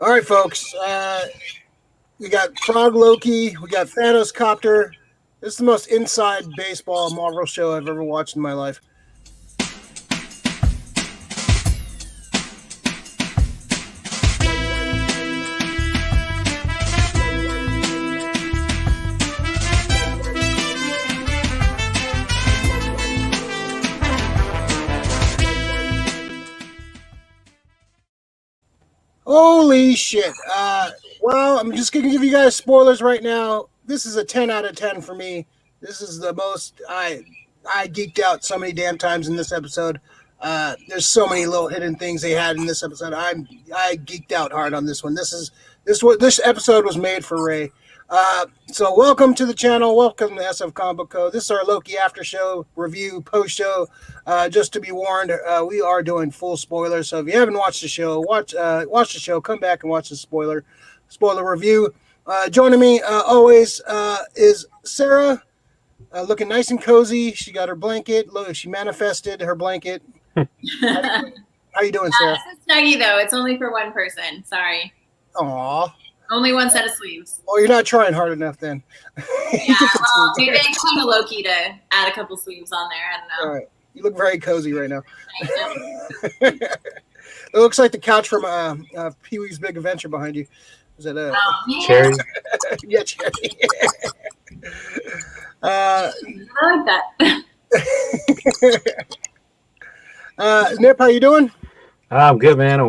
All right, folks. We got Frog Loki. We got Thanos Copter. This is the most inside baseball Marvel show I've ever watched in my life. Holy shit. Well, I'm just going to give you guys spoilers right now. This is a 10 out of 10 for me. This is the most I geeked out so many damn times in this episode. There's so many little hidden things they had in this episode. I geeked out hard on this one. This episode was made for Ray. So welcome to the channel. Welcome to SF Comic Book Co. This is our Loki after show review post show. Just to be warned, we are doing full spoilers. So if you haven't watched the show, watch the show. Come back and watch the spoiler review. Joining me always is Sarah, looking nice and cozy. She got her blanket. Look, she manifested her blanket. How you doing, Sarah? It's a snuggie though. It's only for one person. Sorry. Aw. Only one set of sleeves. Oh, you're not trying hard enough then. Yeah, well, maybe I kind of Loki to add a couple sleeves on there. I don't know. All right. You look very cozy right now. It looks like the couch from Pee-wee's Big Adventure behind you. Is that Cherry? Yeah, Cherry. I like that. Nip, how you doing? I'm good, man. I'm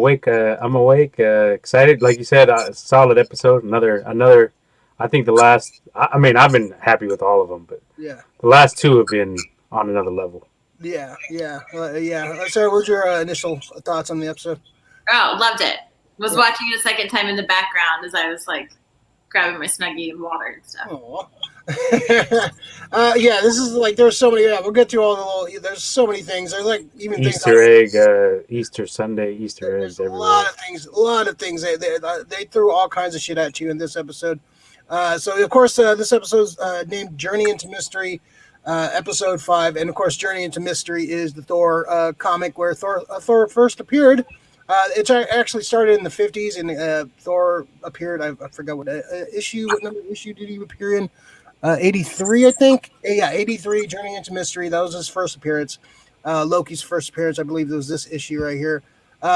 awake. Excited. Like you said, a solid episode. Another. I think the last. I've been happy with all of them, but yeah, the last two have been on another level. Yeah. Sarah, what's your initial thoughts on the episode? Oh, loved it. Was watching it a second time in the background as I was like grabbing my snuggie and water and stuff. Yeah, this is like there's so many. Yeah, we'll get to all the little. There's so many things. There's like even Easter egg, Easter Sunday, Easter eggs everywhere. A lot of things. They threw all kinds of shit at you in this episode. So of course, this episode's named "Journey into Mystery," episode 5, and of course, "Journey into Mystery" is the Thor comic where Thor first appeared. It actually started in the 50s, and Thor appeared. I forgot what issue. What number issue did he appear in? 83, I think. Yeah, 83. Journey into Mystery. That was his first appearance. Loki's first appearance, I believe, was this issue right here.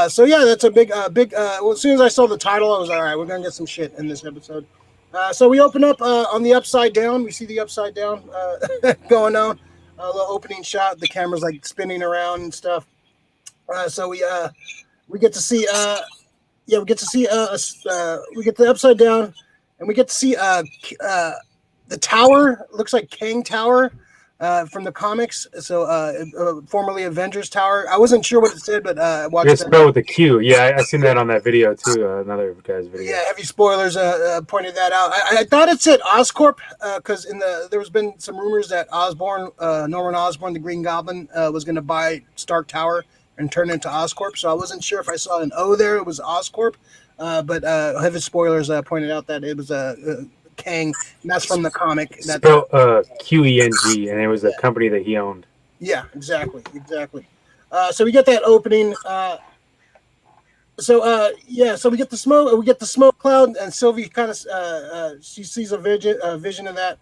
So yeah, that's a big. Well, as soon as I saw the title, I was like, all right, we're gonna get some shit in this episode. So we open up on the upside down. We see the upside down going on. A little opening shot. The camera's like spinning around and stuff. So we get to see we get the upside down, and we get to see the tower. Looks like Kang Tower from the comics. So formerly Avengers Tower. I wasn't sure what it said, but watched it's spelled with a Q. Yeah, I seen that on that video too. Another guy's video. Yeah, heavy spoilers pointed that out. I thought it said Oscorp because there's been some rumors that Norman Osborn, the Green Goblin, was going to buy Stark Tower and turn into Oscorp. So I wasn't sure if I saw an O there. It was Oscorp, but heavy spoilers pointed out that it was Kang, and that's from the comic. Spelled Qeng, and it was a company that he owned. Yeah, exactly. So we get that opening. So we get the smoke. We get the smoke cloud, and Sylvie kind of she sees a vision of that.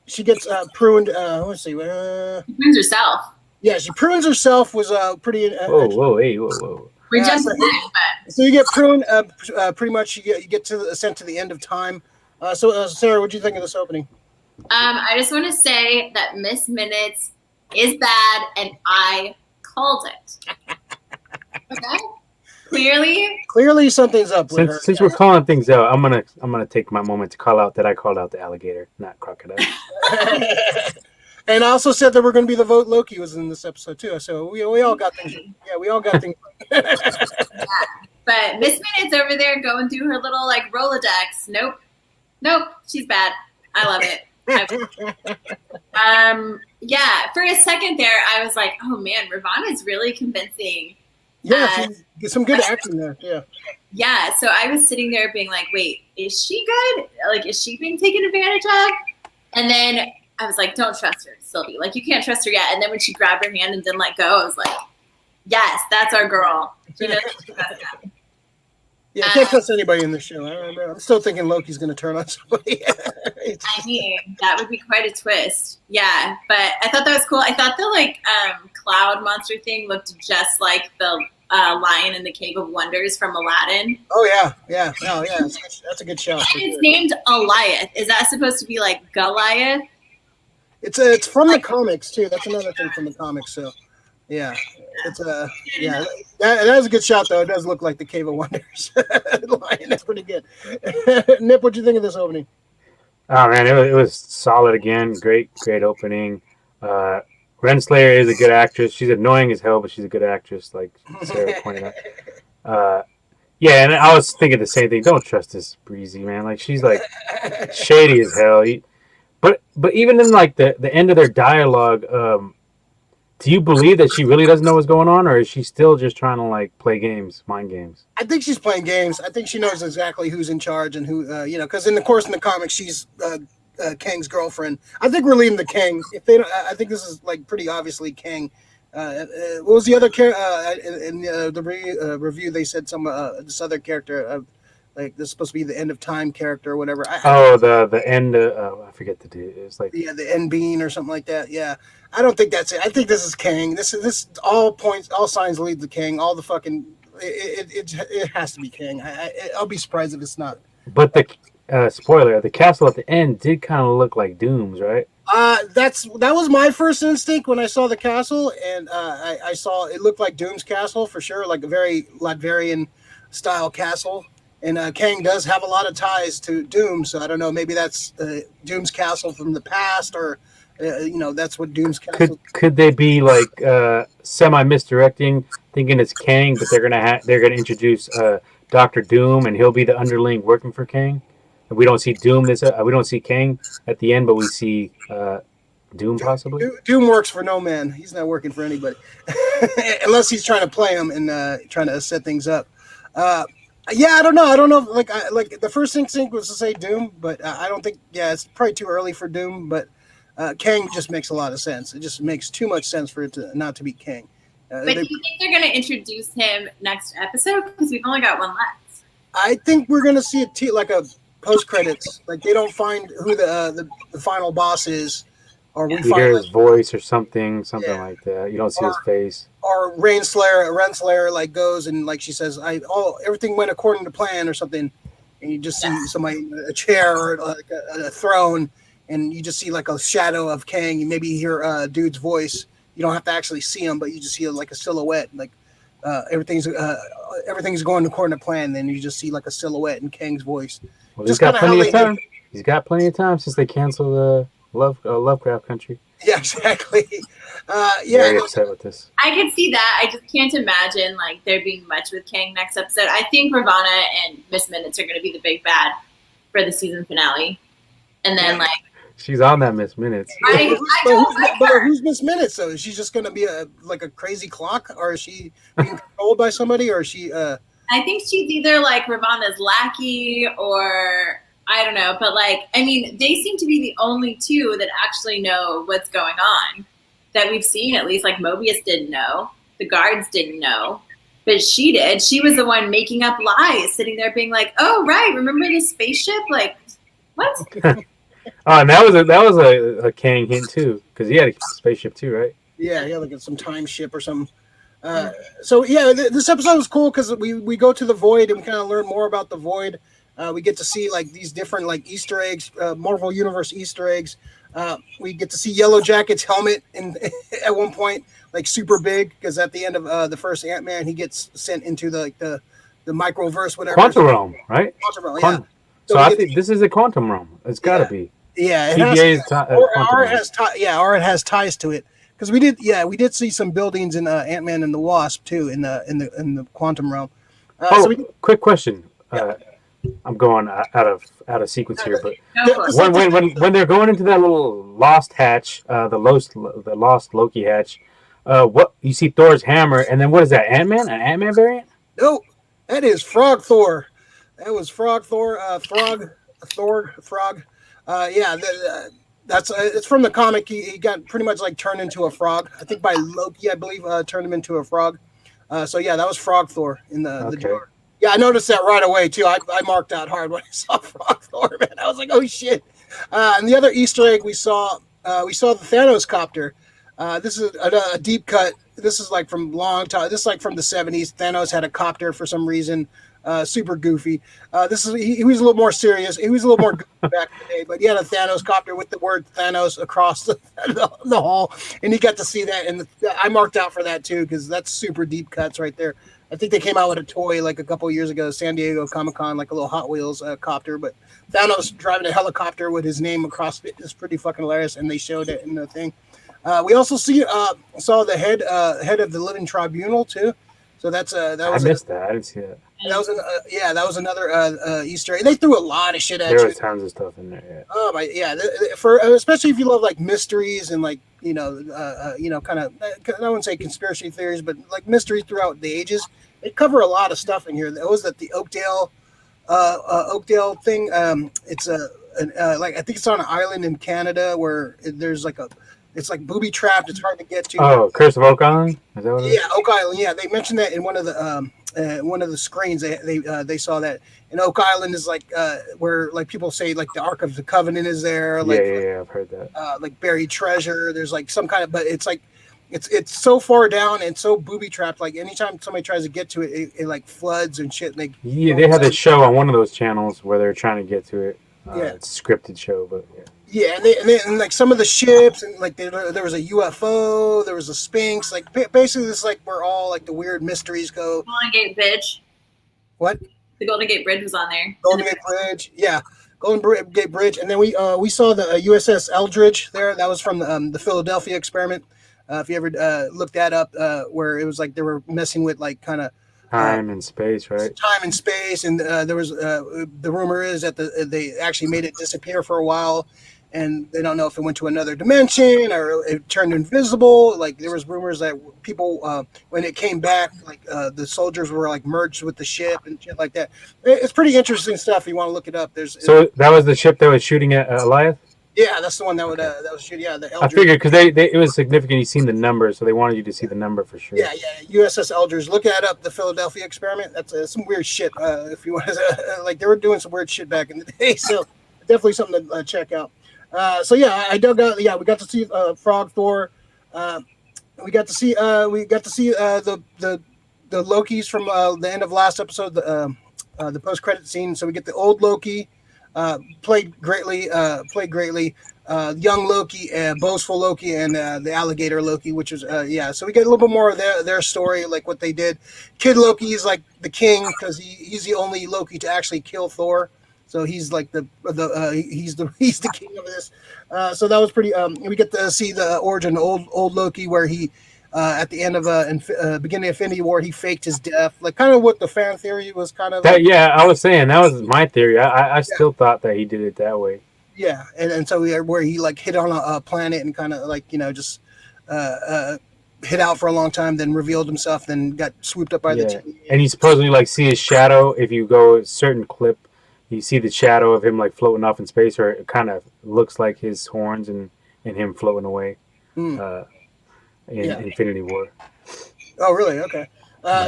She gets pruned. Let's see. She prunes herself. Yeah, she prunes herself. Was pretty. Whoa. We jumped so you get pruned. Pretty much, you get sent to the end of time. So Sarah, what do you think of this opening? I just want to say that Miss Minutes is bad, and I called it. Okay. Clearly, something's up with her. Since we're calling things out, I'm gonna take my moment to call out that I called out the alligator, not crocodile. And I also said that we're going to be the vote Loki was in this episode too. So we all got things. Yeah, we all got things. Yeah. But Miss Minutes over there going through her little like Rolodex. Nope, she's bad. I love it. Yeah, for a second there, I was like, oh man, Ravana's really convincing. Yeah, get some good acting there. Yeah. Yeah, so I was sitting there being like, wait, is she good? Like, is she being taken advantage of? And then I was like, don't trust her, Sylvie. Like, you can't trust her yet. And then when she grabbed her hand and didn't let go, I was like, yes, that's our girl. She knows what she has to. Yeah, I can't trust anybody in the show. I don't know. I'm still thinking Loki's going to turn on somebody. I mean, that would be quite a twist. Yeah, but I thought that was cool. I thought the cloud monster thing looked just like the lion in the Cave of Wonders from Aladdin. Oh yeah. Oh yeah. That's a good show. And it's named Goliath. Is that supposed to be like Goliath? It's from the comics too. That's another thing from the comics. So yeah, it's that was a good shot though. It does look like the Cave of Wonders lion. That's pretty good. Nip, what'd you think of this opening? Oh man, it was solid again. Great opening. Renslayer is a good actress. She's annoying as hell, but she's a good actress, like Sarah pointed out. Yeah, and I was thinking the same thing. Don't trust this Breezy, man. Like she's like shady as hell. But even in like the end of their dialogue, do you believe that she really doesn't know what's going on, or is she still just trying to like play games, mind games? I think she's playing games. I think she knows exactly who's in charge and who, because in the comics she's Kang's girlfriend. I think we're leading the Kang. If they don't, I think this is like pretty obviously Kang. What was the other character in the review? They said this other character, like this is supposed to be the end of time character or whatever. The end. I forget the date. It's like the end being or something like that. Yeah, I don't think that's it. I think this is Kang. This all signs lead to Kang. All the fucking it has to be Kang. I'll be surprised if it's not. But the spoiler, the castle at the end did kind of look like Doom's, right? That was my first instinct when I saw the castle, and I saw it looked like Doom's castle for sure, like a very Latvian style castle. And Kang does have a lot of ties to Doom, so I don't know. Maybe that's Doom's castle from the past, or that's what Doom's castle. Could they be like semi misdirecting, thinking it's Kang, but they're gonna introduce Dr. Doom, and he'll be the underling working for Kang. We don't see Doom we don't see Kang at the end, but we see Doom possibly. Doom works for no man. He's not working for anybody, unless he's trying to play him and trying to set things up. Yeah, I don't know. Like the first instinct was to say Doom, but I don't think. Yeah, it's probably too early for Doom. But Kang just makes a lot of sense. It just makes too much sense for it to not to be Kang. But do you think they're going to introduce him next episode? Because we've only got one left. I think we're going to see like a post credits. Like they don't find who the final boss is, or we hear his voice or something like that. You don't see his face. Or Renslayer like goes and like she says, everything went according to plan or something, and you just see somebody in a chair or like a throne, and you just see like a shadow of Kang. You maybe hear a dude's voice. You don't have to actually see him, but you just see like a silhouette. Like everything's going according to plan. Then you just see like a silhouette in Kang's voice. Well, he's got plenty of time. He's got plenty of time since they canceled Lovecraft Country. Yeah, exactly. Very upset with this. I could see that. I just can't imagine like there being much with Kang next episode. I think Ravonna and Miss Minutes are going to be the big bad for the season finale, and then she's on that Miss Minutes. But who's Miss Minutes? So is she just going to be a crazy clock, or is she being controlled by somebody, or is she? I think she's either like Ravonna's lackey or. I don't know, but they seem to be the only two that actually know what's going on that we've seen. At least, like Mobius didn't know, the guards didn't know, but she did. She was the one making up lies, sitting there being like, "Oh, right, remember the spaceship? Like, what?" And that was a Kang hint too, because he had a spaceship too, right? Yeah, like some time ship or something. So yeah, this episode was cool because we go to the Void and we kind of learn more about the Void. We get to see like these different like Easter eggs, Marvel Universe Easter eggs. We get to see Yellow Jacket's helmet at one point, like super big, because at the end of the first Ant-Man, he gets sent into the microverse, whatever. Quantum realm, right? Quantum realm, yeah. So I think this is a quantum realm. It's got to be. Yeah, it has ties to it because we did see some buildings in Ant-Man and the Wasp too in the quantum realm. Quick question. I'm going out of sequence here, but when they're going into that little lost hatch, the lost Loki hatch, what you see Thor's hammer, and then what is that? Ant-Man? An Ant-Man variant? No, that is Frog Thor. That was Frog Thor. Frog. That's it's from the comic. He got pretty much like turned into a frog. I think by Loki, I believe, turned him into a frog. So yeah, that was Frog Thor in the jar. Yeah, I noticed that right away too. I marked out hard when I saw Frog Thor, man. I was like, oh shit. And the other Easter egg we saw the Thanos copter. This is a deep cut. This is like from long time. This is like from the 70s. Thanos had a copter for some reason. Super goofy. This is he was a little more serious. He was a little more goofy back in the day, but he had a Thanos copter with the word Thanos across the hall, and he got to see that. And I marked out for that too because that's super deep cuts right there. I think they came out with a toy like a couple of years ago, San Diego Comic-Con, like a little Hot Wheels copter. But Thanos driving a helicopter with his name across it is pretty fucking hilarious, and they showed it in the thing. We also saw the head of the Living Tribunal too. So that was I missed that. I didn't see that. That was another Easter egg. They threw a lot of shit at you. There was tons of stuff in there. Yeah. Oh my, yeah. For especially if you love like mysteries and like kind of I wouldn't say conspiracy theories, but like mystery throughout the ages. They cover a lot of stuff in here. That was the Oakdale thing. It's like I think it's on an island in Canada where there's like it's like booby trapped. It's hard to get to. Oh, Curse of Oak Island? Is that what it is? Yeah, Oak Island. Yeah, they mentioned that in one of the screens. They saw that. And Oak Island is like where like people say like the Ark of the Covenant is there. Like, yeah, I've heard that. Like buried treasure. There's like some kind of, but it's like it's so far down and so booby trapped. Like anytime somebody tries to get to it, it like floods and shit. Like they had a show on one of those channels where they're trying to get to it. It's a scripted show, but yeah. Yeah, and like some of the ships, and like there was a UFO, there was a Sphinx. Like basically, this is like where all like the weird mysteries go. Golden Gate Bridge. What? The Golden Gate Bridge was on there. Golden Gate Bridge, yeah, Golden Gate Bridge, and then we saw the USS Eldridge there. That was from the Philadelphia experiment. If you ever looked that up, where it was like they were messing with like kind of time and space, right? Time and space, and there was the rumor is that they actually made it disappear for a while. And they don't know if it went to another dimension or it turned invisible. Like there was rumors that people, when it came back, like the soldiers were like merged with the ship and shit like that. It's pretty interesting stuff. If you want to look it up. So that was the ship that was shooting at Elias? Yeah, that's the one that was shooting. Yeah, the Eldridge. I figured because it was significant. You seen the number, so they wanted you to see the number for sure. Yeah, USS Eldridge. Look that up. The Philadelphia experiment. That's some weird shit. If you want to, like they were doing some weird shit back in the day. So definitely something to check out. So yeah, I dug out. Yeah, we got to see Frog Thor. We got to see the Lokis from the end of last episode, the post credit scene. So we get the old Loki, played greatly. Young Loki, boastful Loki, and the alligator Loki, which is So we get a little bit more of their story, like what they did. Kid Loki is like the king because he's the only Loki to actually kill Thor. So he's like he's the king of this. So that was pretty. We get to see the origin of old Loki, where he at the end of beginning of Infinity War, he faked his death, like kind of what the fan theory was kind of. That, yeah, I was saying that was my theory. I still thought that he did it that way. Yeah, and so where he like hit on a planet and kind of like just hid out for a long time, then revealed himself, then got swooped up by the team. And you supposedly like see his shadow if you go a certain clip. You see the shadow of him like floating off in space, or it kind of looks like his horns and him floating away in Infinity War. Oh, really? Okay.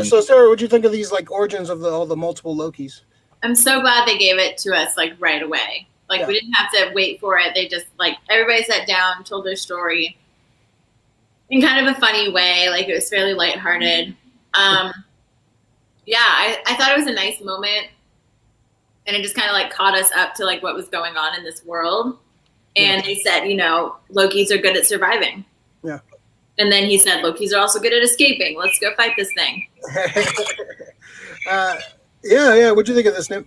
So, Sarah, what do you think of these like origins of all the multiple Lokis? I'm so glad they gave it to us like right away. Like we didn't have to wait for it. They just like everybody sat down, told their story in kind of a funny way. Like it was fairly lighthearted. I thought it was a nice moment. And it just kind of like caught us up to like what was going on in this world. And they said, Lokis are good at surviving. Yeah. And then he said, Lokis are also good at escaping. Let's go fight this thing. Yeah. What'd you think of this, Nip?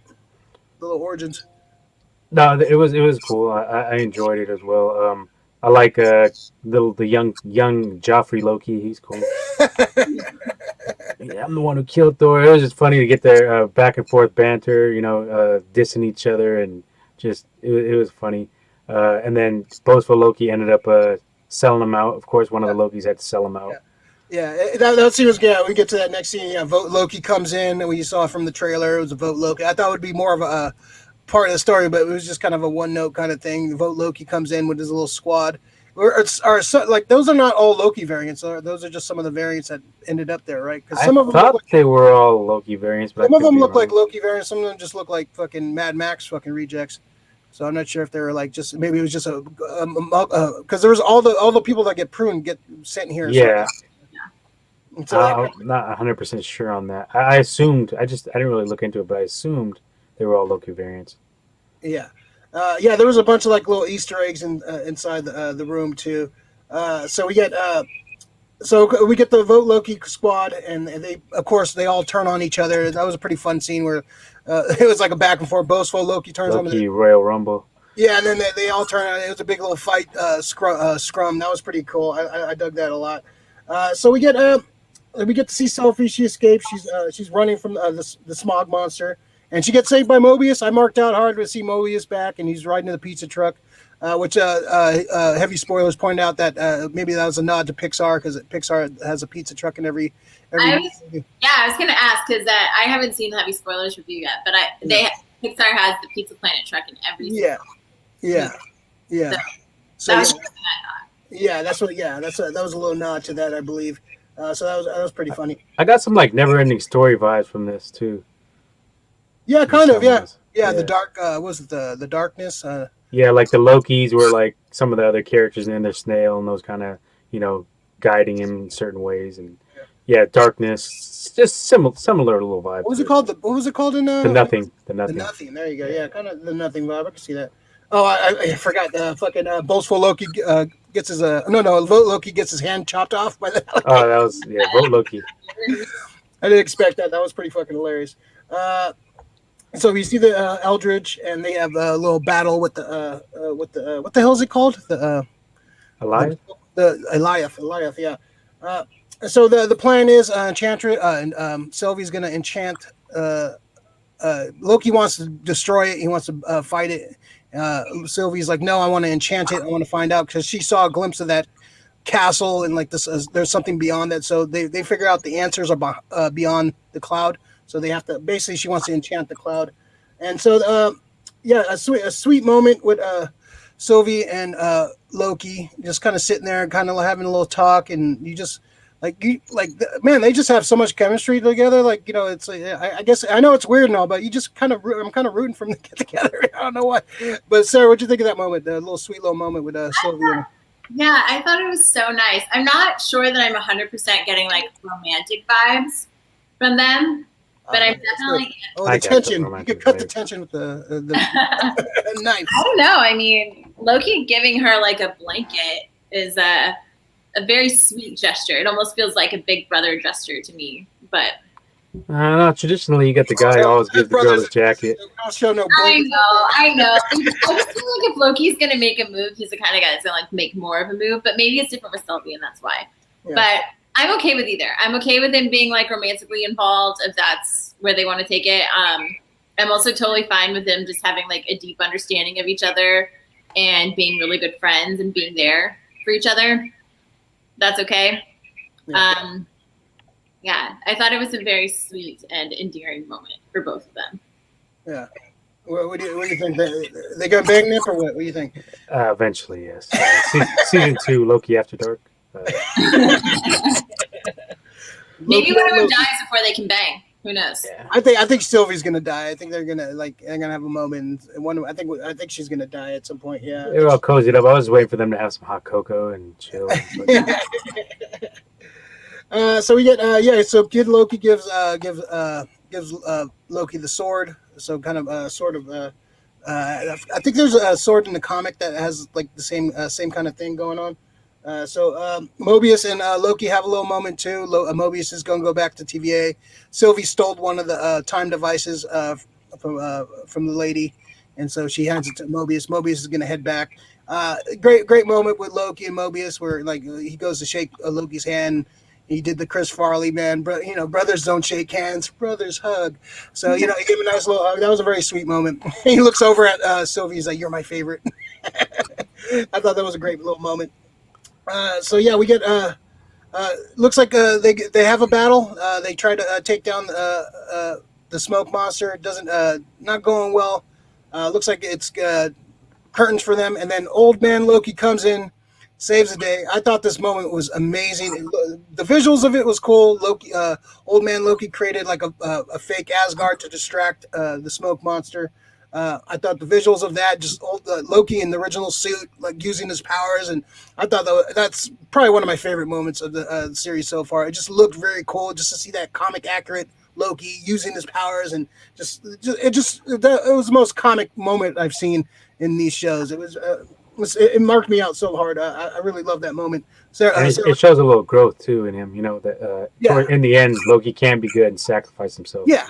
The little origins. No, it was cool. I enjoyed it as well. I like the young Joffrey Loki. He's cool. Yeah, I'm the one who killed Thor. It was just funny to get their back and forth banter, dissing each other, and just it was funny. And then boastful Loki ended up selling him out. Of course, one of the Lokis had to sell him out. Yeah, that scene was good. Yeah, we get to that next scene. Yeah, Vote Loki comes in, and we saw from the trailer it was a Vote Loki. I thought it would be more of a part of the story, but it was just kind of a one note kind of thing. Vote Loki comes in with his little squad, like those are not all Loki variants. Those are just some of the variants that ended up there, right? Because I some of them thought they were all Loki variants, but some I of could them be look like wrong. Loki variants. Some of them just look like fucking Mad Max fucking rejects. So I'm not sure if they were like just maybe it was just because there was all the people that get pruned get sent here. Yeah, So I'm not 100% sure on that. I assumed. I didn't really look into it, but I assumed they were all Loki variants. yeah, yeah. There was a bunch of like little Easter eggs inside the room too. So we get the Vote Loki squad, and they, of course, they all turn on each other. That was a pretty fun scene where it was like a back and forth. Boastful Loki turns on Loki Royal Rumble. yeah, and then they all turn on. It was a big little fight scrum. That was pretty cool. I dug that a lot. So we get to see Sophie. She escapes. She's running from the smog monster, and she gets saved by Mobius. I marked out hard to see Mobius back, and he's riding in the pizza truck. Which heavy spoilers point out that maybe that was a nod to Pixar because Pixar has a pizza truck in every movie. I was gonna ask because I haven't seen the heavy spoilers review yet, but Pixar has the Pizza Planet truck in every. Yeah. So that was that was a little nod to that, I believe. So that was pretty funny. I got some like never-ending story vibes from this too. Yeah, kind of. Yeah. Yeah. The dark. Was it the darkness? Yeah, like the Lokis were like some of the other characters in their snail and those kind of guiding him in certain ways, and darkness, just similar little vibe. What was it called? What was it called in the nothing? The nothing. There you go. Yeah, kind of the nothing vibe. I can see that. Oh, I forgot. Fucking boastful Loki gets his Vote Loki gets his hand chopped off by the. Oh, that was Vote Loki. I didn't expect that. That was pretty fucking hilarious. So we see the Eldridge, and they have a little battle with the what the hell is it called? The Alive? The Eliath, yeah. So the plan is Enchantress Sylvie's gonna enchant. Loki wants to destroy it. He wants to fight it. Sylvie's like, no, I want to enchant it. I want to find out because she saw a glimpse of that castle and like this. There's something beyond that. So they figure out the answers are beyond the cloud. So they have to basically. She wants to enchant the cloud, and so a sweet moment with Sylvie and Loki just kind of sitting there, kind of having a little talk, and you just man, they just have so much chemistry together. Like it's I guess I know it's weird and all, but you just I'm kind of rooting for them to get together. I don't know why, but Sarah, what'd you think of that moment? The little sweet little moment with Sylvie. Yeah, I thought it was so nice. I'm not sure that I'm 100% getting like romantic vibes from them. But I'm definitely. Oh, the tension! You could cut the tension with the knife. I don't know. I mean, Loki giving her like a blanket is a very sweet gesture. It almost feels like a big brother gesture to me. But no, traditionally you get the guy who always gives the girl his jacket. Don't show no blanket. I know. I just feel like if Loki's gonna make a move, he's the kind of guy that's gonna like make more of a move. But maybe it's different with Sylvie, and that's why. Yeah. But I'm okay with either. I'm okay with him being like romantically involved if that's where they want to take it. I'm also totally fine with them just having like a deep understanding of each other and being really good friends and being there for each other. That's okay. Yeah. I thought it was a very sweet and endearing moment for both of them. Yeah. What do you think? They gonna bang Nip or what? What do you think? Eventually, yes. Season 2, Loki After Dark. Maybe one of them dies before they can bang. Who knows? Yeah. I think Sylvie's gonna die. I think they're gonna have a moment. I think she's gonna die at some point. Yeah. They were all cozied up. I was waiting for them to have some hot cocoa and chill. So we get So Kid Loki gives Loki the sword. So kind of I think there's a sword in the comic that has like the same kind of thing going on. So Mobius and Loki have a little moment too. Mobius is going to go back to TVA. Sylvie stole one of the time devices from the lady, and so she hands it to Mobius. Mobius is going to head back. Great moment with Loki and Mobius where like he goes to shake Loki's hand. He did the Chris Farley, man. Brothers don't shake hands, brothers hug. So he gave him a nice little hug. That was a very sweet moment. He looks over at Sylvie. He's like, "You're my favorite." I thought that was a great little moment. So yeah, we get looks like they have a battle. They try to take down the smoke monster. It doesn't not going well. Looks like it's curtains for them, and then old man Loki comes in, saves the day. I thought this moment was amazing. The visuals of it was cool. Loki, old man Loki created like a fake Asgard to distract the smoke monster. I thought the visuals of that, just Loki in the original suit, like using his powers, and I thought that's probably one of my favorite moments of the series so far. It just looked very cool, just to see that comic accurate Loki using his powers, and it was the most comic moment I've seen in these shows. It marked me out so hard. I really love that moment. It shows a little growth too in him. That in the end, Loki can be good and sacrifice himself. Yeah,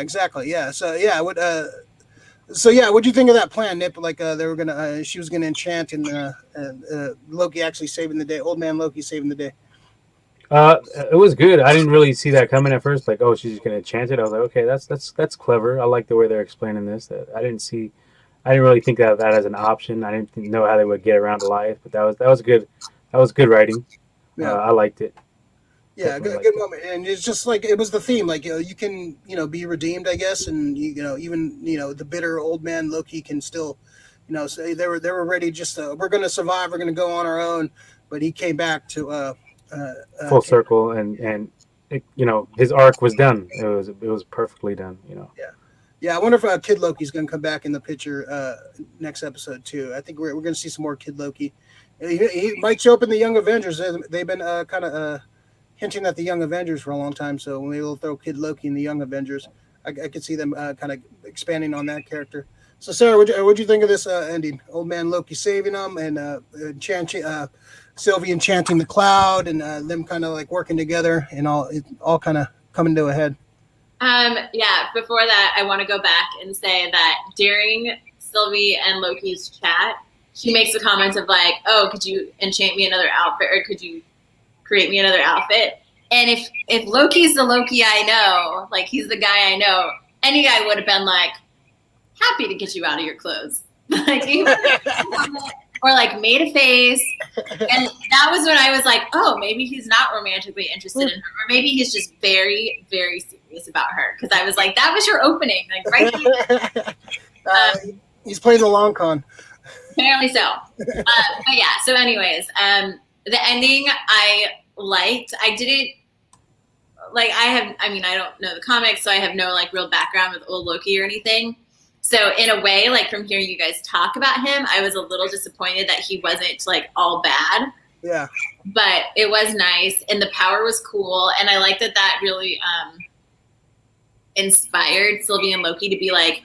exactly. Yeah. So yeah, what do you think of that plan, Nip? Like they were gonna, she was gonna enchant, and Loki actually saving the day. Old man Loki saving the day. It was good. I didn't really see that coming at first. Like, oh, she's just gonna chant it. I was like, okay, that's clever. I like the way they're explaining this. I didn't really think that as an option. I didn't know how they would get around Goliath, but that was good. That was good writing. Yeah. I liked it. Yeah, good moment, and it's just like it was the theme. Like you can be redeemed, I guess, and even the bitter old man Loki can still say they were ready. Just we're going to survive. We're going to go on our own. But he came back to full circle, and it, his arc was done. It was perfectly done. Yeah. I wonder if Kid Loki's going to come back in the picture next episode too. I think we're going to see some more Kid Loki. He might show up in the Young Avengers. They've been kind of hinting at the Young Avengers for a long time, so maybe we'll throw Kid Loki in the Young Avengers. I could see them kind of expanding on that character. So, Sarah, what'd you think of this ending? Old man Loki saving them, and Sylvie enchanting the cloud, and them kind of like working together, and all kind of coming to a head. Yeah. Before that, I want to go back and say that during Sylvie and Loki's chat, she makes a comment of like, "Oh, could you enchant me another outfit, or could you create me another outfit?" And if Loki's the Loki I know, like he's the guy I know, any guy would have been like, happy to get you out of your clothes. Like, or like made a face. And that was when I was like, oh, maybe he's not romantically interested in her, or maybe he's just very, very serious about her. Because I was like, that was your opening, like right there. He's playing the long con. Apparently so. But yeah, so anyways, the ending I liked. I didn't like. I don't know the comics, so I have no like real background with old Loki or anything. So in a way, like from hearing you guys talk about him, I was a little disappointed that he wasn't like all bad. Yeah. But it was nice, and the power was cool, and I like that really inspired Sylvie and Loki to be like,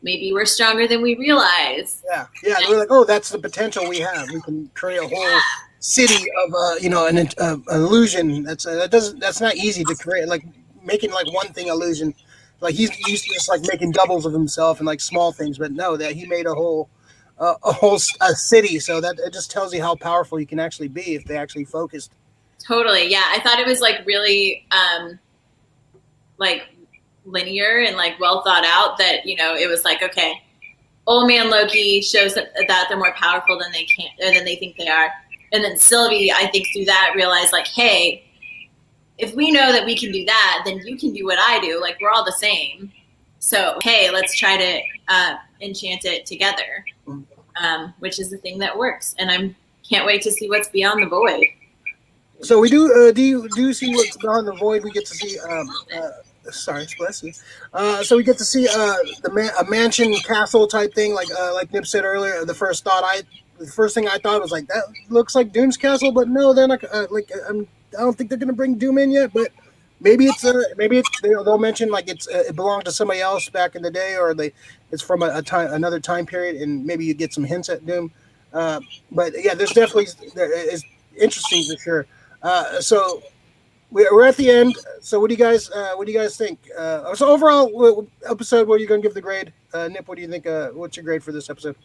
maybe we're stronger than we realize. Yeah. We're like, oh, that's the potential we have. We can create a whole city of an illusion. That's not easy to create. Like making like one thing illusion. Like he's used to just like making doubles of himself and like small things, but no, that he made a whole city. So that it just tells you how powerful you can actually be if they actually focused. Totally, yeah. I thought it was like really like linear and like well thought out. That it was like, okay, old man Loki shows that they're more powerful than they think they are, and then Sylvie, I think through that realized like, hey, if we know that we can do that, then you can do what I do. Like, we're all the same. So, hey, let's try to enchant it together, which is the thing that works. And I can't wait to see what's beyond the void. So we do see what's beyond the void. We get to see, sorry, bless you. So we get to see a mansion castle type thing, like Nip said earlier. The first thing I thought was like, that looks like Doom's castle, but no, they're not. I don't think they're gonna bring Doom in yet, but maybe they'll mention like it belonged to somebody else back in the day, or it's from another time period, and maybe you get some hints at Doom. But yeah, there is interesting for sure. So we're at the end. So what do you guys think? So overall episode, what are you gonna give the grade? Nip, what do you think? What's your grade for this episode?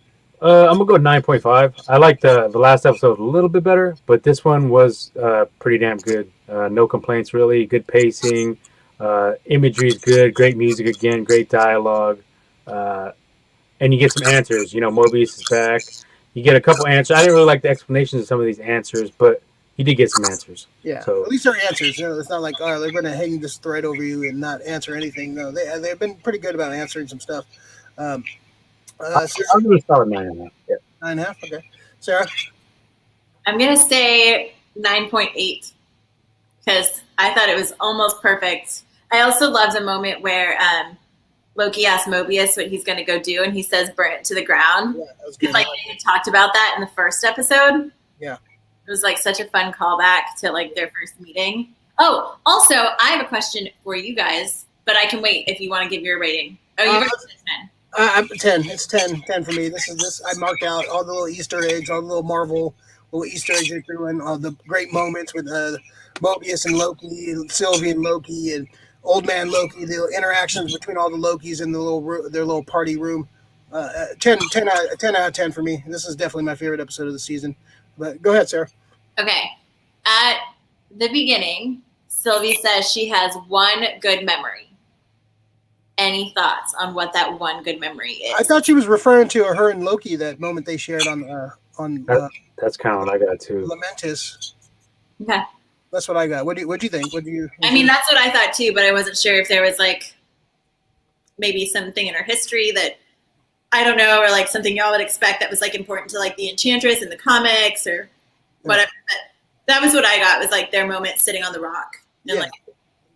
I'm gonna go 9.5. I liked the last episode a little bit better, but this one was pretty damn good. No complaints really. Good pacing, imagery is good. Great music again. Great dialogue, and you get some answers. Mobius is back. You get a couple answers. I didn't really like the explanations of some of these answers, but you did get some answers. Yeah, so at least they're answers. It's not like, oh, they're gonna hang this thread over you and not answer anything. No, they've been pretty good about answering some stuff. I'm going to start with 9.5. Yeah. 9.5. Okay, Sarah. I'm going to say 9.8 because I thought it was almost perfect. I also love the moment where Loki asks Mobius what he's going to go do, and he says burn it to the ground. Yeah, that was good. Like they had talked about that in the first episode. Yeah. It was like such a fun callback to like their first meeting. Oh, also, I have a question for you guys, but I can wait if you want to give your rating. Oh, you guys said 10. 10. It's 10. 10 for me. This. I marked out all the little Easter eggs, all the little Marvel little Easter eggs they threw in, all the great moments with Mobius and Loki, and Sylvie and Loki, and Old Man Loki. The interactions between all the Lokis in their little party room. 10 out of 10 for me. This is definitely my favorite episode of the season. But go ahead, Sarah. Okay. At the beginning, Sylvie says she has one good memory. Any thoughts on what that one good memory is? I thought she was referring to her and Loki, that moment they shared on that's kind of what I got too. Lamentis. Okay. That's what I got. What do you think? I mean, that's what I thought too, but I wasn't sure if there was like maybe something in her history that I don't know, or like something y'all would expect that was like important to like the Enchantress in the comics or whatever. But that was what I got, was like their moment sitting on the rock and like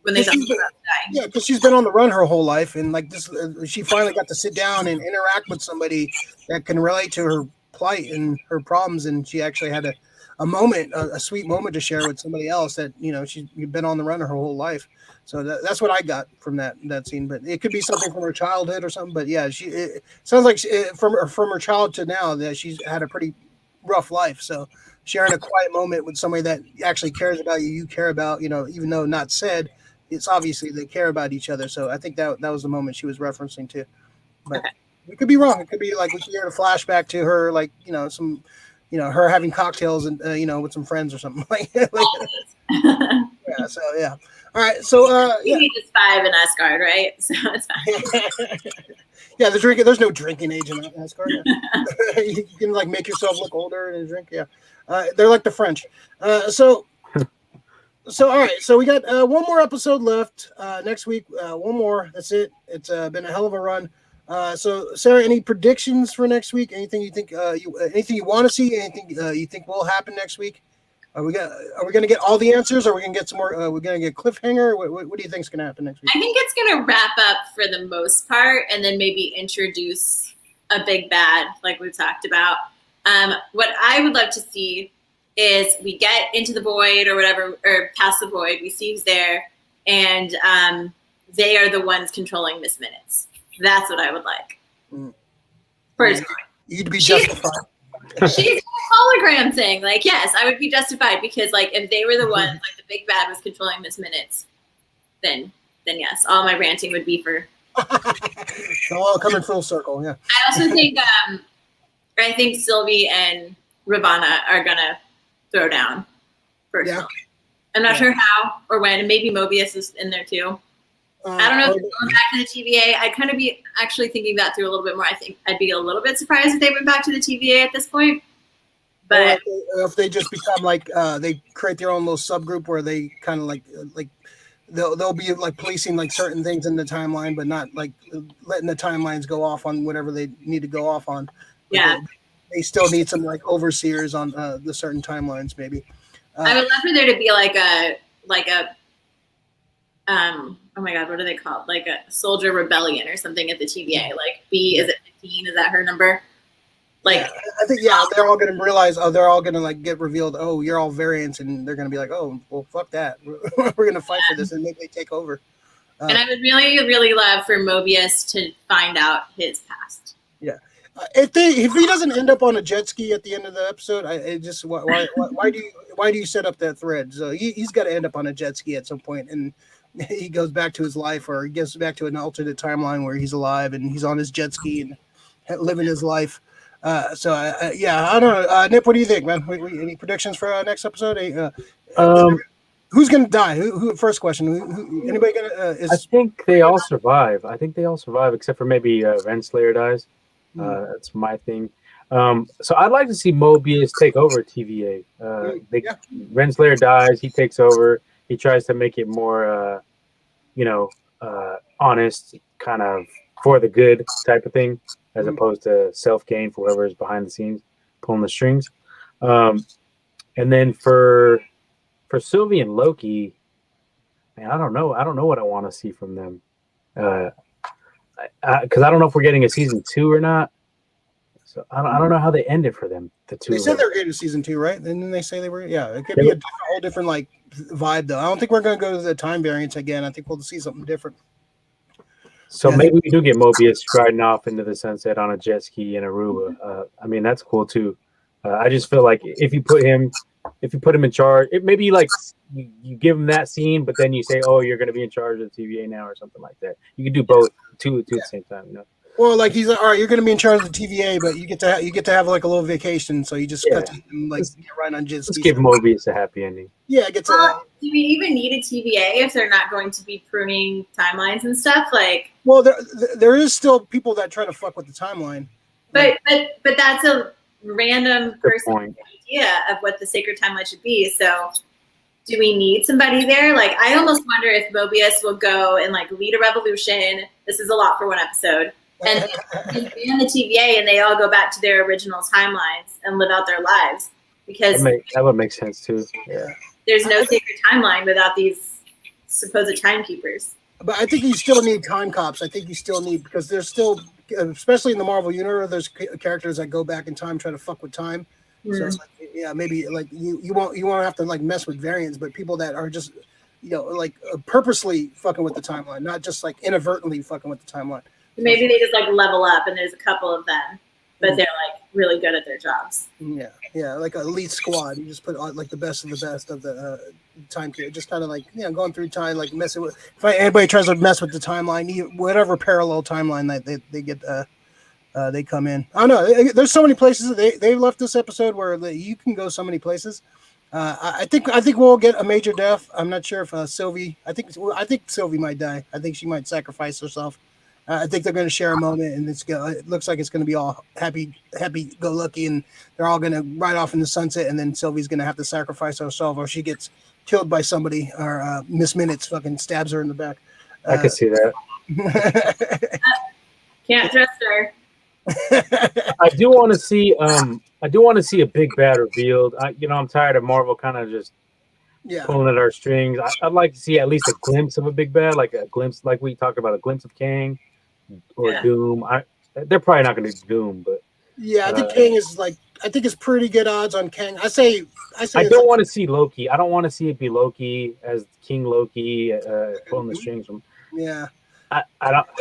when they thought about dying. Yeah, because she's been on the run her whole life, and like this, she finally got to sit down and interact with somebody that can relate to her plight and her problems, and she actually had a moment, a sweet moment to share with somebody else that she's been on the run her whole life. So that's what I got from that scene. But it could be something from her childhood or something. But yeah, it sounds like from her child to now that she's had a pretty rough life. So sharing a quiet moment with somebody that actually cares about you care about, even though not said, it's obviously they care about each other. So I think that was the moment she was referencing to. But we could be wrong. It could be like we could hear a flashback to her, like some, her having cocktails and with some friends or something like that. Yeah. So yeah. All right. So He is 5 in Asgard, right? So it's fine. Yeah, there's no drinking age in Asgard. Yeah. You can like make yourself look older and drink. Yeah. They're like the French. So all right, so we got one more episode left next week. One more. That's it. It's been a hell of a run. So Sarah, any predictions for next week? Anything you think anything you want to see? Anything you think will happen next week? Are we gonna get all the answers? Or are we gonna get some more? We're gonna get cliffhanger. What do you think is gonna happen next week? I think it's gonna wrap up for the most part, and then maybe introduce a big bad, like we've talked about. What I would love to see is we get into the void or whatever, or past the void, we see who's there, and they are the ones controlling Miss Minutes. That's what I would like. First, you'd be justified. She's a hologram thing. Like, yes, I would be justified because, like, if they were the ones, like, the big bad was controlling Miss Minutes, then yes, all my ranting would be for. All coming full circle. Yeah. I also think, I think Sylvie and Ravonna are gonna throw down. Personally. Yeah. I'm not sure how or when, and maybe Mobius is in there too. I don't know if they're going back to the TVA. I'd kind of be actually thinking that through a little bit more. I think I'd be a little bit surprised if they went back to the TVA at this point. But if they just become like they create their own little subgroup where they kind of like they'll be like policing like certain things in the timeline, but not like letting the timelines go off on whatever they need to go off on. Yeah. They still need some like overseers on the certain timelines, maybe. I would love for there to be like a oh my God, what are they called? Like a soldier rebellion or something at the TVA. Like B, is it 15? Is that her number? Like, yeah, I think they're all going to realize. Oh, they're all going to like get revealed. Oh, you're all variants, and they're going to be like, oh, well, fuck that. We're going to fight for this, and maybe they take over. And I would really, really love for Mobius to find out his past. Yeah. If he doesn't end up on a jet ski at the end of the episode, why do you set up that thread? So he's got to end up on a jet ski at some point, and he goes back to his life, or he gets back to an alternate timeline where he's alive and he's on his jet ski and living his life. I don't know. Nip, what do you think, man? Any predictions for next episode? Who's gonna die? Who? First question. Anybody gonna? I think they all survive. Except for maybe Renslayer dies. That's my thing. So I'd like to see Mobius take over TVA. Renslayer dies. He takes over. He tries to make it more, honest, kind of for the good type of thing, as opposed to self-gain for whoever is behind the scenes, pulling the strings. And then for Sylvie and Loki, man, I don't know what I want to see from them. Because I don't know if we're getting a season 2 or not. So I don't know how they ended for them. The two. They said they were getting season 2, right? And then they say they were. Yeah, it could be a whole different like vibe though. I don't think we're going to go to the time variance again. I think we'll see something different. So maybe we do get Mobius riding off into the sunset on a jet ski in Aruba. I mean, that's cool too. I just feel like if you put him in charge, it maybe like you give him that scene, but then you say, "Oh, you're going to be in charge of the TVA now," or something like that. You can do both, two at the same time, you know. Well, like he's like, all right, you're going to be in charge of the TVA, but you get to have like a little vacation, so you just cut to him, like get right on jet ski. Let's give Mobius a happy ending. Yeah, get to. Do we even need a TVA if they're not going to be pruning timelines and stuff? Like, well, there is still people that try to fuck with the timeline. But that's a random person idea of what the sacred timeline should be. So, do we need somebody there? Like, I almost wonder if Mobius will go and like lead a revolution. This is a lot for one episode. And ban the TVA, and they all go back to their original timelines and live out their lives, because that would make sense too. Yeah, there's no sacred timeline without these supposed timekeepers. But I think you still need time cops. I think you still need, because there's still, especially in the Marvel universe, there's characters that go back in time, try to fuck with time. Mm-hmm. So it's like, yeah, maybe like you won't have to like mess with variants, but people that are just like purposely fucking with the timeline, not just like inadvertently fucking with the timeline. Maybe they just like level up, and there's a couple of them, but they're like really good at their jobs. Yeah, like an elite squad. You just put like the best of the best of the time period. Just kind of like going through time, like messing with. If anybody tries to mess with the timeline, whatever parallel timeline that they get, they come in. I don't know. There's so many places they left this episode where you can go so many places. I think we'll get a major death. I'm not sure if Sylvie. I think Sylvie might die. I think she might sacrifice herself. I think they're going to share a moment, and it looks like it's going to be all happy go lucky, and they're all going to ride off in the sunset, and then Sylvie's going to have to sacrifice herself, or she gets killed by somebody, or Miss Minutes fucking stabs her in the back. I can see that. Can't trust her. I do want to see a big bad revealed. I'm tired of Marvel kind of just pulling at our strings. I'd like to see at least a glimpse of a big bad, like a glimpse, like we talked about, a glimpse of Kang or Doom. They're probably not going to do Doom, but I think Kang is like, I think it's pretty good odds on Kang. I don't want to see Loki. I don't want to see it be Loki as King Loki pulling the strings from. Yeah. I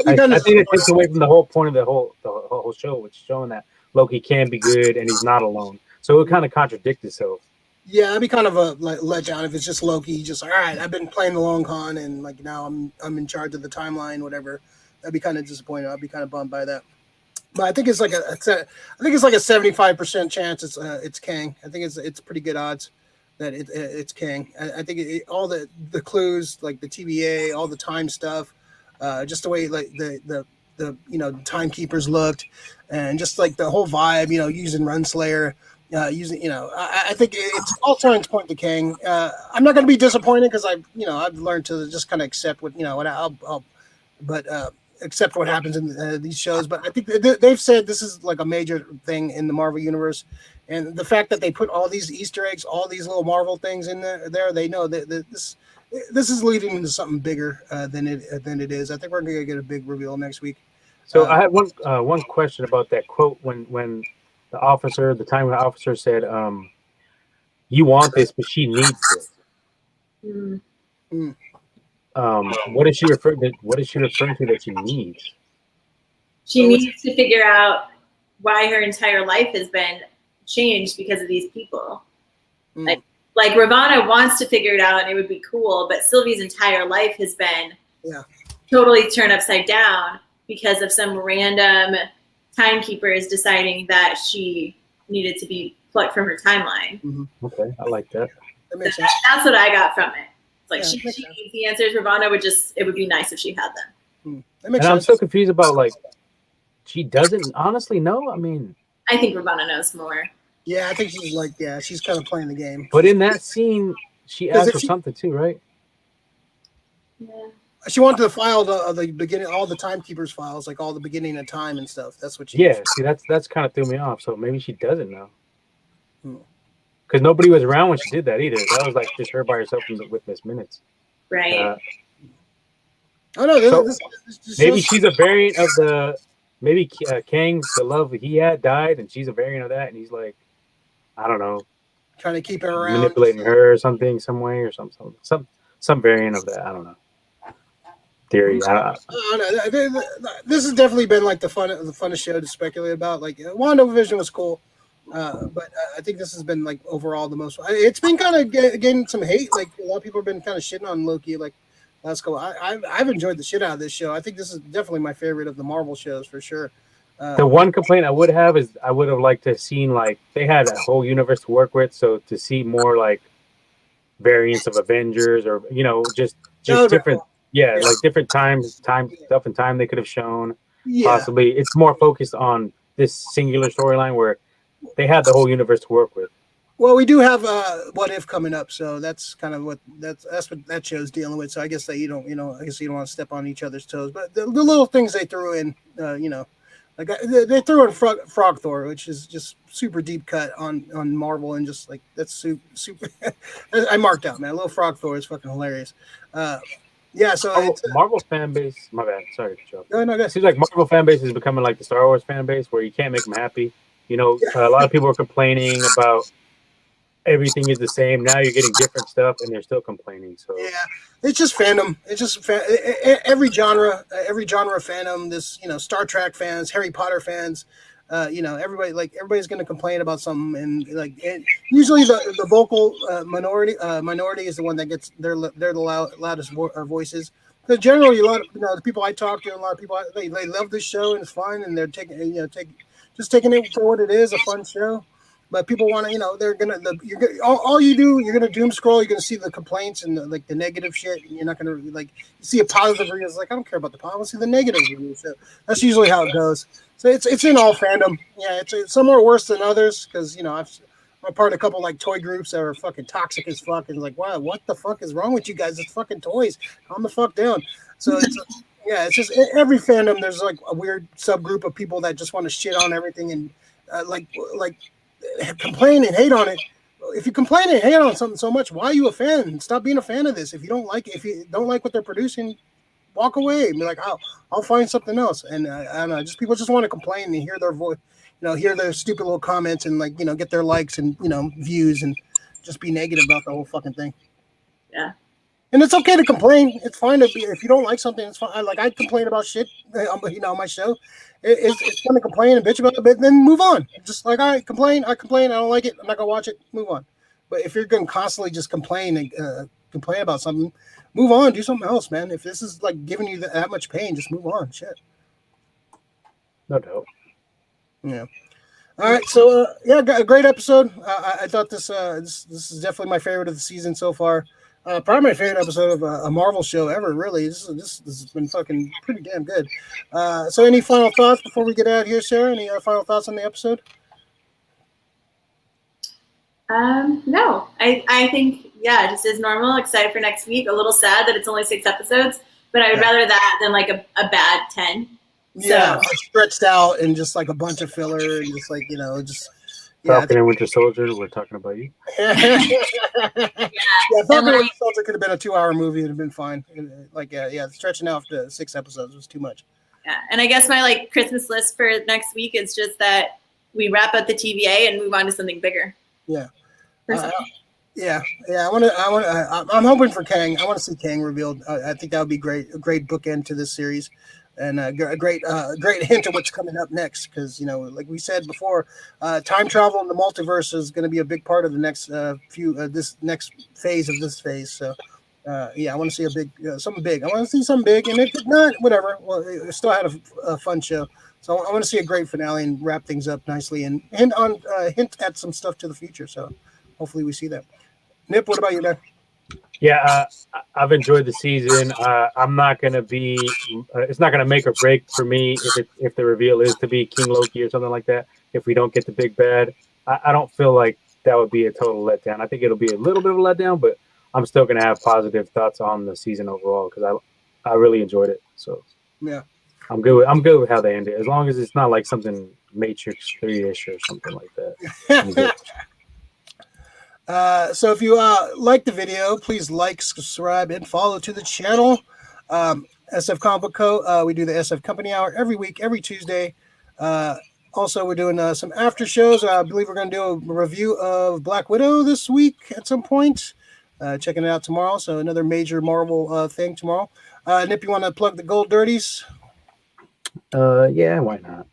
think it takes away from the whole point of the whole show, which is showing that Loki can be good and he's not alone. So it kind of contradicts itself. Yeah, it'd be kind of a letdown if it's just Loki. Just like, all right, I've been playing the long con, and like now I'm in charge of the timeline, whatever. That'd be kind of disappointing. I'd be kind of bummed by that. But I think it's like a 75% chance it's Kang. I think it's pretty good odds that it's Kang. I think all the clues, like the TVA, all the time stuff, just the way like the timekeepers looked, and just like the whole vibe, using Runslayer. I think it's all signs point to Kang. I'm not going to be disappointed because I've learned to just kind of accept what accept what happens in these shows. But I think they've said this is like a major thing in the Marvel universe, and the fact that they put all these Easter eggs, all these little Marvel things in there, they know that this is leading into something bigger than it is. I think we're going to get a big reveal next week. So I had one question about that quote when the time officer said, "You want this, but she needs this." What is she referring to? What is she referring to that she needs? She needs to figure out why her entire life has been changed because of these people. Like Ravonna wants to figure it out, and it would be cool. But Sylvie's entire life has been totally turned upside down because of some random timekeepers deciding that she needed to be plucked from her timeline. Okay, I like that. That makes sense. That's what I got from it. It's like she needs the answers. Ravonna it would be nice if she had them. That makes sense. I'm sense. so confused about she doesn't honestly know. I mean, I think Ravonna knows more. Yeah, I think she's kind of playing the game. But in that scene, she asked for something too, right? Yeah. She wanted the file of the beginning, all the timekeepers files, like all the beginning of time and stuff. That's what she. Yeah, see, that's kind of threw me off. So maybe she doesn't know. because nobody was around when she did that either. That was like just her by herself with Miss Minutes. Right. Oh no, So this maybe shows- she's a variant of the maybe Kang, the love he had died, and she's a variant of that, and he's like, I don't know, trying to keep her around, manipulating her or something, some way or some variant of that. I don't know. Theory. I don't know. This has definitely been like the funnest show to speculate about. Like WandaVision was cool, but I think this has been like overall the most. It's been kind of getting some hate. Like a lot of people have been kind of shitting on Loki. Like last couple, I've enjoyed the shit out of this show. I think this is definitely my favorite of the Marvel shows for sure. The one complaint I would have is I would have liked to have seen like they had a whole universe to work with, so to see more like variants of Avengers or just different. Yeah, like different time stuff and time they could have shown. Yeah. Possibly, it's more focused on this singular storyline where they had the whole universe to work with. Well, we do have What If coming up, so that's kind of what that's what that show's dealing with. So I guess that you don't want to step on each other's toes, but the little things they threw in, like they threw in Frog Thor, which is just super deep cut on Marvel, and just like that's super. I marked out, man. Little Frog Thor is fucking hilarious. Yeah, so Marvel fan base. My bad. Sorry to interrupt. No, it seems like Marvel fan base is becoming like the Star Wars fan base, where you can't make them happy. A lot of people are complaining about everything is the same. Now you're getting different stuff, and they're still complaining. So yeah, it's just fandom. It's just every genre of fandom. This Star Trek fans, Harry Potter fans. Everybody's going to complain about something, and usually the vocal minority is the one that gets they're the loudest voices. Because generally, a lot of the people I talk to, a lot of people they love this show and it's fun, and they're taking it for what it is, a fun show. But people want to, they're gonna all you do, you're gonna doom scroll. You're gonna see the complaints and the negative shit. And you're not gonna see a positive review. It's like I don't care about the positive. I want to see the negative review. So that's usually how it goes. So it's in all fandom. Yeah, it's some are worse than others because I'm a part of a couple like toy groups that are fucking toxic as fuck, and like, wow, what the fuck is wrong with you guys? It's fucking toys. Calm the fuck down. So it's just every fandom. There's like a weird subgroup of people that just want to shit on everything and complain and hate on it. If you complain and hate on something so much, why are you a fan? Stop being a fan of this. If you don't like what they're producing, walk away. Be like, I'll find something else. And I don't know, just people just want to complain and hear their voice, hear their stupid little comments and get their likes and views and just be negative about the whole fucking thing. Yeah. And it's okay to complain. It's fine to be, if you don't like something, it's fine. I complain about shit, on my show. It's fun to complain and bitch about it, but then move on. Just like, all right, complain. I don't like it. I'm not gonna watch it. Move on. But if you're gonna constantly just complain and complain about something, move on. Do something else, man. If this is like giving you that much pain, just move on. Shit. No doubt. Yeah. All right. So a great episode. I thought this is definitely my favorite of the season so far. Probably my favorite episode of a Marvel show ever, really. This has been fucking pretty damn good. So any final thoughts before we get out of here, Sarah? Any final thoughts on the episode? No. I think, just as normal, excited for next week. A little sad that it's only 6 episodes, but I would rather that than like a bad 10. Yeah, so. Stretched out and just like a bunch of filler and just like, Falcon and Winter Soldier, we're talking about you. Falcon and Winter Soldier could have been a 2-hour movie. It'd have been fine. Stretching out to 6 episodes was too much. Yeah, and I guess my Christmas list for next week is just that we wrap up the TVA and move on to something bigger. Yeah. I'm hoping for Kang. I want to see Kang revealed. I think that would be great. A great bookend to this series. And a great hint of what's coming up next, because like we said before, time travel in the multiverse is going to be a big part of the next this next phase of this phase. So, I want to see something big. I want to see something big, and if not, whatever. Well, it still had a fun show, so I want to see a great finale and wrap things up nicely and hint at some stuff to the future. So, hopefully, we see that. Nip, what about you, man? Yeah, I've enjoyed the season. I'm not gonna be. It's not gonna make or break for me if the reveal is to be King Loki or something like that. If we don't get the big bad, I don't feel like that would be a total letdown. I think it'll be a little bit of a letdown, but I'm still gonna have positive thoughts on the season overall because I really enjoyed it. So yeah, I'm good with how they end it, as long as it's not like something Matrix 3-ish or something like that. So if you like the video, please like, subscribe, and follow to the channel. SF Comic Co. We do the SF Company Hour every week, every Tuesday. Also, we're doing some after shows. I believe we're going to do a review of Black Widow this week at some point. Checking it out tomorrow. So another major Marvel thing tomorrow. Nip, you want to plug the Gold Dirties? Yeah, why not?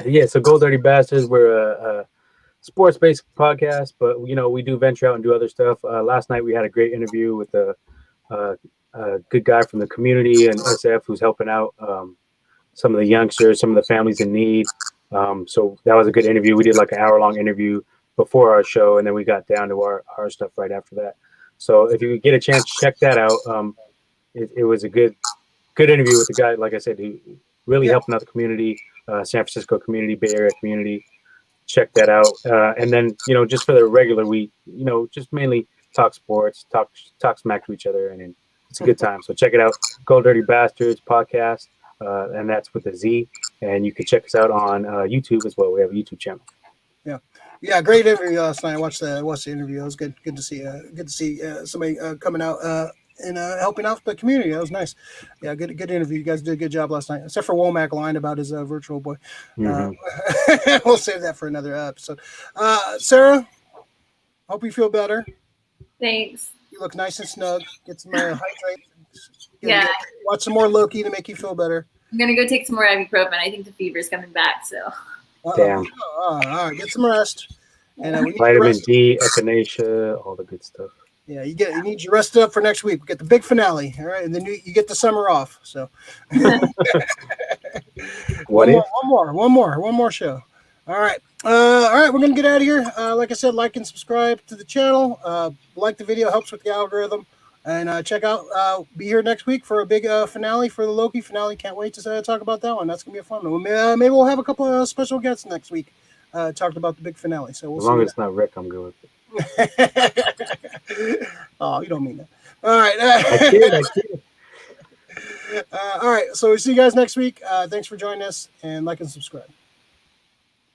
Yeah, so Gold Dirty Bastards, we're a sports-based podcast, but we do venture out and do other stuff. Last night we had a great interview with a good guy from the community and SF who's helping out some of the youngsters, some of the families in need. So that was a good interview. We did like an hour-long interview before our show, and then we got down to our stuff right after that. So if you get a chance, check that out. It was a good interview with the guy, like I said, who really helping out the community, San Francisco community, Bay Area community. Check that out. And then, just for the regular, we, just mainly talk sports, talk smack to each other, and it's a good time. So check it out. Gold Dirty Bastards podcast, and that's with a Z. And you can check us out on YouTube as well. We have a YouTube channel. Yeah, great interview last night. I watched the interview. It was good to see somebody coming out and helping out the community. That was nice. Yeah, good interview. You guys did a good job last night, except for Womack lying about his virtual boy. Mm-hmm. We'll save that for another episode. Sarah, hope you feel better. Thanks. You look nice and snug. Get some hydrate. Yeah. Watch some more Loki to make you feel better. I'm gonna go take some more ibuprofen. I think the fever's coming back. So. Damn. All right, get some rest. And we need vitamin D, echinacea, all the good stuff. Yeah, you need you rested up for next week. We get the big finale, all right, and then you get the summer off. So, one more show. All right, we're gonna get out of here. Like I said, like and subscribe to the channel. Like the video, helps with the algorithm, and check out. Be here next week for a big finale for the Loki finale. Can't wait to talk about that one. That's gonna be a fun one. Maybe we'll have a couple of special guests next week. Talked about the big finale. So we'll as long as it's not Rick, I'm good with it. Oh, you don't mean that. All right. I kid. All right. So we'll see you guys next week. Thanks for joining us, and like and subscribe.